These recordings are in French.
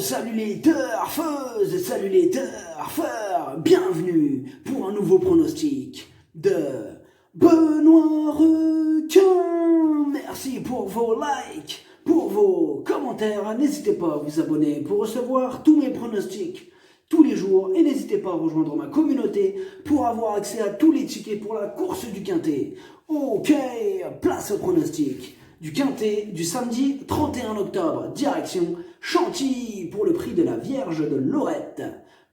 salut les turfeuses, salut les turfeurs, bienvenue pour un nouveau pronostic de Benoît Requin. Merci pour vos likes, pour vos commentaires, n'hésitez pas à vous abonner pour recevoir tous mes pronostics tous les jours et n'hésitez pas à rejoindre ma communauté pour avoir accès à tous les tickets pour la course du Quintet. Ok, place au pronostic du Quintet du samedi 31 octobre, direction Chantilly pour le prix de la Vierge de Lorette.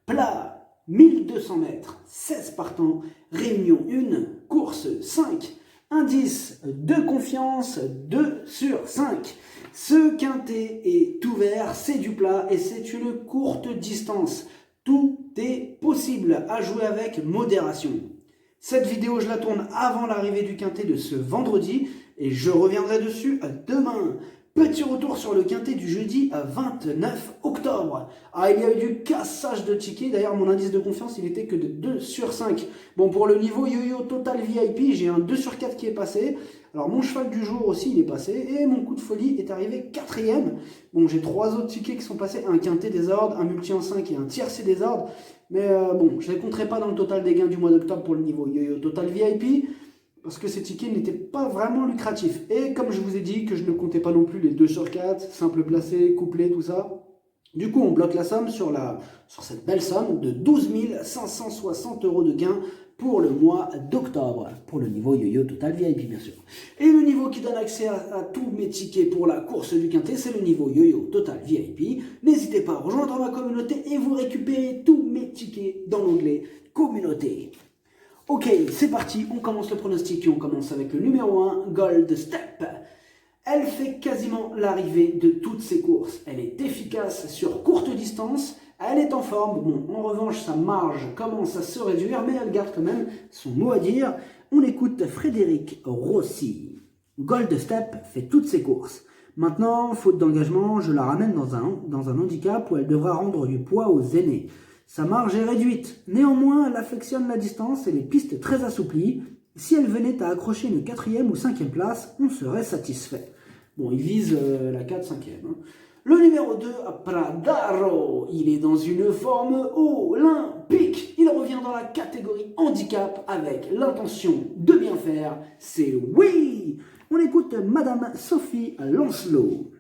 Plat 1200 mètres, 16 partants, réunion 1, course 5, indice de confiance 2 sur 5. Ce Quintet est ouvert, c'est du plat et c'est une courte distance. Tout est possible à jouer avec modération. Cette vidéo, je la tourne avant l'arrivée du Quintet de ce vendredi et je reviendrai dessus demain. Petit retour sur le Quintet du jeudi 29 octobre. Ah, il y a eu du cassage de tickets. D'ailleurs, mon indice de confiance, il était que de 2 sur 5. Bon, pour le niveau yo-yo total VIP, j'ai un 2 sur 4 qui est passé. Alors, mon cheval du jour aussi, il est passé. Et mon coup de folie est arrivé 4e. Bon, j'ai 3 autres tickets qui sont passés. Un Quintet des ordres, un multi en 5 et un tiercé des ordres. Mais bon, je ne les compterai pas dans le total des gains du mois d'octobre pour le niveau yo-yo total VIP. Parce que ces tickets n'étaient pas vraiment lucratifs. Et comme je vous ai dit que je ne comptais pas non plus les 2 sur 4, simple placé, couplé, tout ça. Du coup, on bloque la somme sur cette belle somme de 12 560 € de gains pour le mois d'octobre. Pour le niveau yo-yo total VIP, bien sûr. Et le niveau qui donne accès à tous mes tickets pour la course du Quintet, c'est le niveau yo-yo total VIP. N'hésitez pas à rejoindre ma communauté et vous récupérez tous mes tickets dans l'onglet communauté. Ok, c'est parti, on commence le pronostic et on commence avec le numéro 1, Gold Step. Elle fait quasiment l'arrivée de toutes ses courses. Elle est efficace sur courte distance, elle est en forme. Bon, en revanche, sa marge commence à se réduire, mais elle garde quand même son mot à dire. On écoute Frédéric Rossi. Gold Step fait toutes ses courses. Maintenant, faute d'engagement, je la ramène dans un handicap où elle devra rendre du poids aux aînés. Sa marge est réduite. Néanmoins, elle affectionne la distance et les pistes très assouplies. Si elle venait à accrocher une 4e ou 5e place, on serait satisfait. Bon, il vise la 4-5e. Le numéro 2, Pradaro. Il est dans une forme olympique. Il revient dans la catégorie handicap avec l'intention de bien faire. C'est oui. On écoute Madame Sophie Lancelot.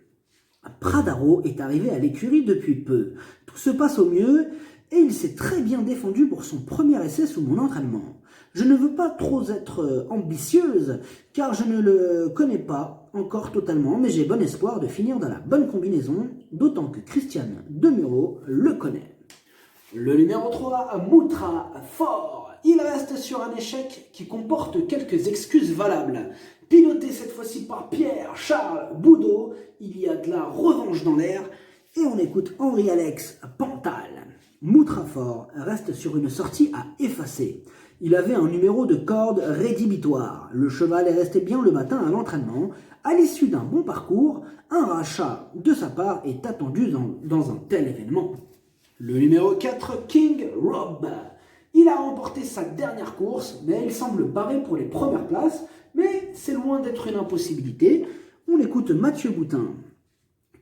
Pradaro est arrivé à l'écurie depuis peu. Tout se passe au mieux. Et il s'est très bien défendu pour son premier essai sous mon entraînement. Je ne veux pas trop être ambitieuse, car je ne le connais pas encore totalement, mais j'ai bon espoir de finir dans la bonne combinaison, d'autant que Christiane Demuro le connaît. Le numéro 3, Moutra Fort. Il reste sur un échec qui comporte quelques excuses valables. Piloté cette fois-ci par Pierre-Charles Boudot, il y a de la revanche dans l'air, et on écoute Henri-Alex Pantal. Moutrafort reste sur une sortie à effacer. Il avait un numéro de corde rédhibitoire. Le cheval est resté bien le matin à l'entraînement. À l'issue d'un bon parcours, un rachat de sa part est attendu dans un tel événement. Le numéro 4, King Rob. Il a remporté sa dernière course, mais il semble barré pour les premières places. Mais c'est loin d'être une impossibilité. On écoute Mathieu Boutin.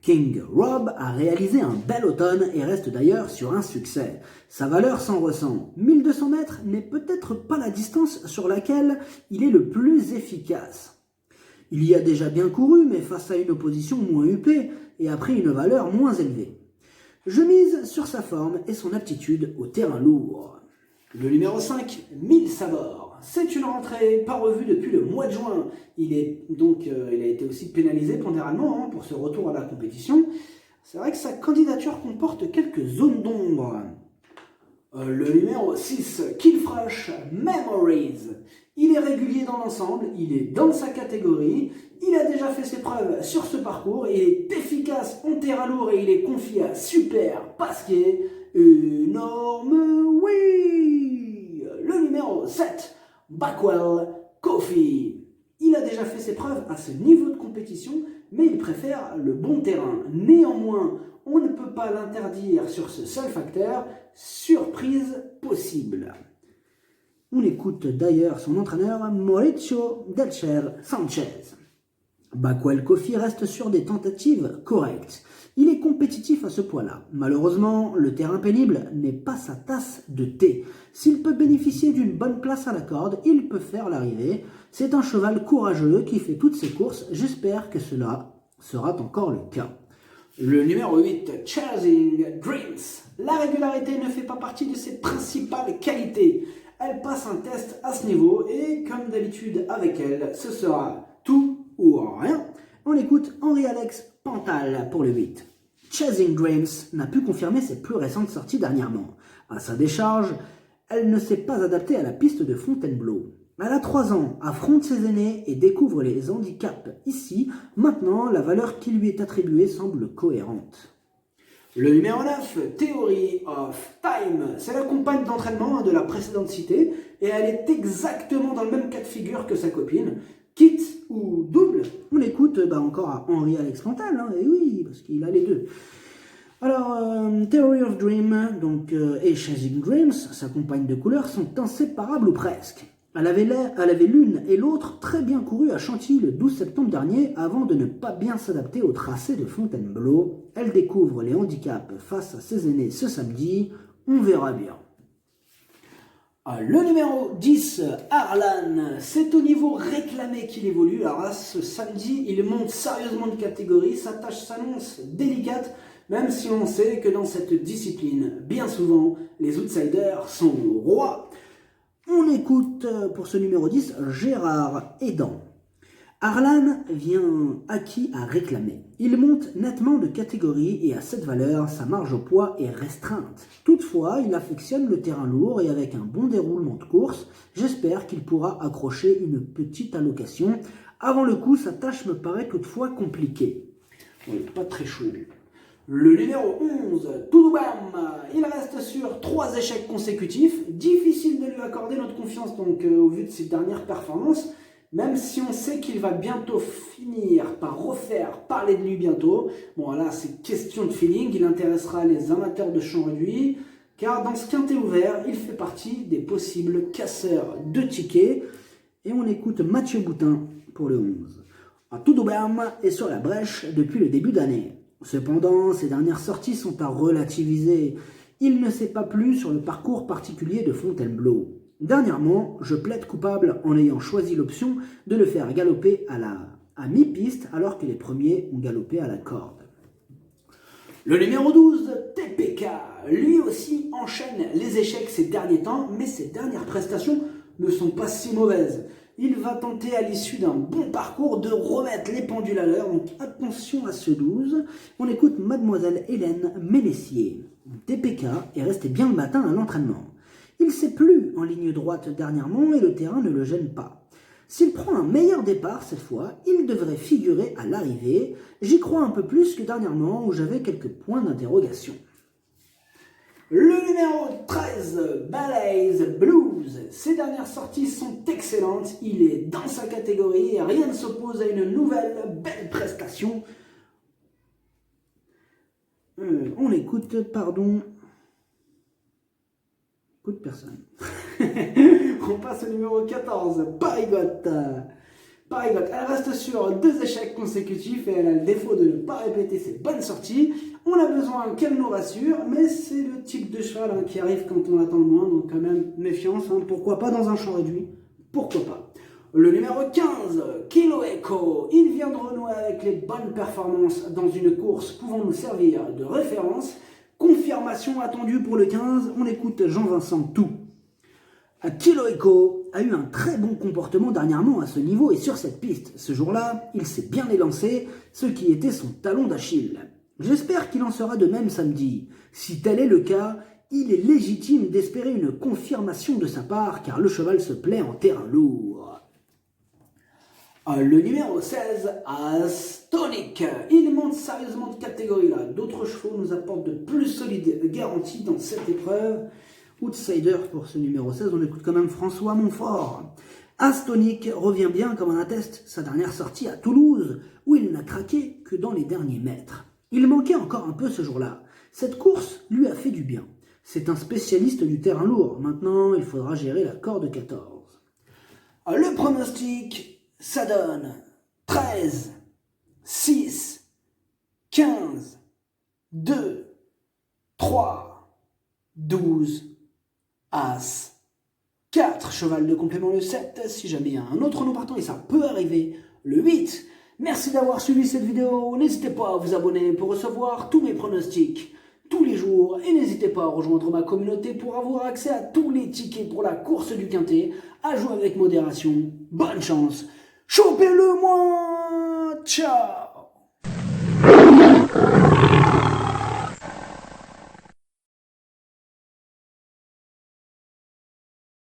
King Rob a réalisé un bel automne et reste d'ailleurs sur un succès. Sa valeur s'en ressent. 1200 mètres n'est peut-être pas la distance sur laquelle il est le plus efficace. Il y a déjà bien couru, mais face à une opposition moins huppée et a pris une valeur moins élevée. Je mise sur sa forme et son aptitude au terrain lourd. Le numéro 5, 1000 Sabor. C'est une rentrée pas revue depuis le mois de juin. Il a été aussi pénalisé pondéralement pour ce retour à la compétition. C'est vrai que sa candidature comporte quelques zones d'ombre. Le numéro 6, Killfresh Memories. Il est régulier dans l'ensemble, il est dans sa catégorie, il a déjà fait ses preuves sur ce parcours, il est efficace en terrain lourd et il est confié à Super Pasquier. Énorme oui. Le numéro 7, Backwell Coffee. Il a déjà fait ses preuves à ce niveau de compétition, mais il préfère le bon terrain. Néanmoins, on ne peut pas l'interdire sur ce seul facteur, surprise possible. On écoute d'ailleurs son entraîneur Mauricio Delcher Sanchez. Bakwell Coffee reste sur des tentatives correctes. Il est compétitif à ce point-là. Malheureusement, le terrain pénible n'est pas sa tasse de thé. S'il peut bénéficier d'une bonne place à la corde, il peut faire l'arrivée. C'est un cheval courageux qui fait toutes ses courses. J'espère que cela sera encore le cas. Le numéro 8, Chasing Dreams. La régularité ne fait pas partie de ses principales qualités. Elle passe un test à ce niveau et, comme d'habitude avec elle, ce sera tout ou rien. On écoute Henri-Alex Pantal pour le 8. Chasing Dreams n'a pu confirmer ses plus récentes sorties dernièrement. À sa décharge, elle ne s'est pas adaptée à la piste de Fontainebleau. Elle a 3 ans, affronte ses aînés et découvre les handicaps ici. Maintenant, la valeur qui lui est attribuée semble cohérente. Le numéro 9, Theory of Time. C'est la compagne d'entraînement de la précédente citée et elle est exactement dans le même cas de figure que sa copine. Kit ou double, on écoute encore à Henri-Alex Pantal, et oui, parce qu'il a les deux. Alors, Theory of Dream et Chasing Dreams, sa compagne de couleur, sont inséparables ou presque. Elle avait l'une et l'autre très bien couru à Chantilly le 12 septembre dernier avant de ne pas bien s'adapter au tracé de Fontainebleau. Elle découvre les handicaps face à ses aînés ce samedi, on verra bien. Le numéro 10, Arlan, c'est au niveau réclamé qu'il évolue. Alors là, ce samedi, il monte sérieusement de catégorie, sa tâche s'annonce délicate, même si on sait que dans cette discipline, bien souvent, les outsiders sont rois. On écoute pour ce numéro 10, Gérard Aidan. Arlan vient acquis à réclamer. Il monte nettement de catégorie et à cette valeur, sa marge au poids est restreinte. Toutefois, il affectionne le terrain lourd et avec un bon déroulement de course, j'espère qu'il pourra accrocher une petite allocation. Avant le coup, sa tâche me paraît toutefois compliquée. Oui, pas très chaud. Le numéro 11, Toudoubam, il reste sur 3 échecs consécutifs. Difficile de lui accorder notre confiance au vu de ses dernières performances. Même si on sait qu'il va bientôt finir par refaire parler de lui bientôt. Bon là c'est question de feeling, il intéressera les amateurs de champ réduit, car dans ce quintet ouvert, il fait partie des possibles casseurs de tickets. Et on écoute Mathieu Boutin pour le 11. Toudoubam est sur la brèche depuis le début d'année. Cependant, ses dernières sorties sont à relativiser. Il ne s'est pas plu sur le parcours particulier de Fontainebleau. Dernièrement, je plaide coupable en ayant choisi l'option de le faire galoper à mi-piste alors que les premiers ont galopé à la corde. Le numéro 12, TPK, lui aussi enchaîne les échecs ces derniers temps, mais ses dernières prestations ne sont pas si mauvaises. Il va tenter à l'issue d'un bon parcours de remettre les pendules à l'heure, donc attention à ce 12. On écoute Mademoiselle Hélène Ménessier. TPK est resté bien le matin à l'entraînement. Il s'est plu en ligne droite dernièrement et le terrain ne le gêne pas. S'il prend un meilleur départ cette fois, il devrait figurer à l'arrivée. J'y crois un peu plus que dernièrement où j'avais quelques points d'interrogation. Le numéro 13, Balaise Blues. Ses dernières sorties sont excellentes. Il est dans sa catégorie et rien ne s'oppose à une nouvelle belle prestation. On écoute, Écoute personne. On passe au numéro 14, Parigotte. Elle reste sur 2 échecs consécutifs et elle a le défaut de ne pas répéter ses bonnes sorties. On a besoin qu'elle nous rassure, mais c'est le type de cheval qui arrive quand on l'attend le moins, donc quand même méfiance. Pourquoi pas dans un champ réduit? Pourquoi pas? Le numéro 15, Kilo Echo. Il vient de renouer avec les bonnes performances dans une course pouvant nous servir de référence. Confirmation attendue pour le 15, on écoute Jean-Vincent Tout. Kilo Echo a eu un très bon comportement dernièrement à ce niveau et sur cette piste. Ce jour-là, il s'est bien élancé, ce qui était son talon d'Achille. J'espère qu'il en sera de même samedi. Si tel est le cas, il est légitime d'espérer une confirmation de sa part car le cheval se plaît en terrain lourd. Le numéro 16, Astonic. Il monte sérieusement de catégorie là. D'autres chevaux nous apportent de plus solides garanties dans cette épreuve. Outsider pour ce numéro 16, on écoute quand même François Montfort. Astonic revient bien comme un atteste sa dernière sortie à Toulouse, où il n'a craqué que dans les derniers mètres. Il manquait encore un peu ce jour-là. Cette course lui a fait du bien. C'est un spécialiste du terrain lourd. Maintenant, il faudra gérer la corde 14. Le pronostic, ça donne 13, 6, 15, 2, 3, 12, As, 4, cheval de complément le 7, si jamais il y a un autre nom partant, et ça peut arriver, le 8. Merci d'avoir suivi cette vidéo, n'hésitez pas à vous abonner pour recevoir tous mes pronostics tous les jours, et n'hésitez pas à rejoindre ma communauté pour avoir accès à tous les tickets pour la course du quintet, à jouer avec modération, bonne chance, chopez-le moi, ciao.